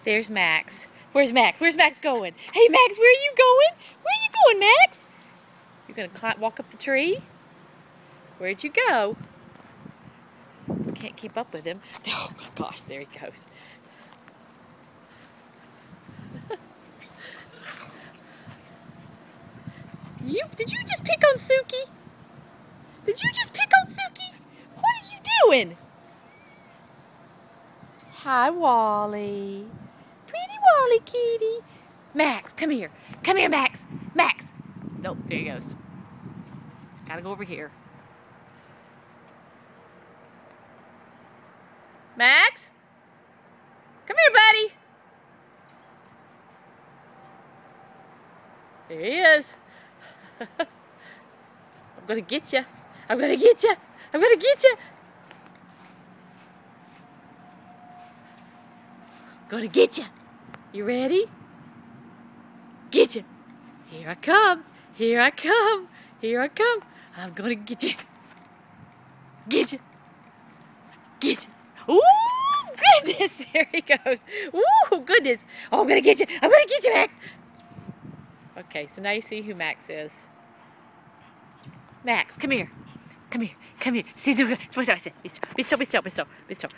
There's Max. Where's Max? Where's Max going? Hey, Max, where are you going? Where are you going, Max? You're going to walk up the tree? Where'd you go? Can't keep up with him. Oh, my gosh, there he goes. Did you just pick on Suki? Did you just pick on Suki? What are you doing? Hi, Wally. Pretty Wally kitty. Max, come here. Come here, Max. Max. Nope, there he goes. Gotta go over here. Max? Come here, buddy. There he is. I'm gonna get you. I'm gonna get you. I'm gonna get you. Gonna get you. You ready? Get you. Here I come. Here I come. Here I come. I'm gonna get you. Get you. Get you. Ooh, goodness. There he goes. Ooh, goodness. Oh, I'm gonna get you. I'm gonna get you, Max. Okay, so now you see who Max is. Max, come here. Come here. Come here. See, be still. Be still. Be still. Be still.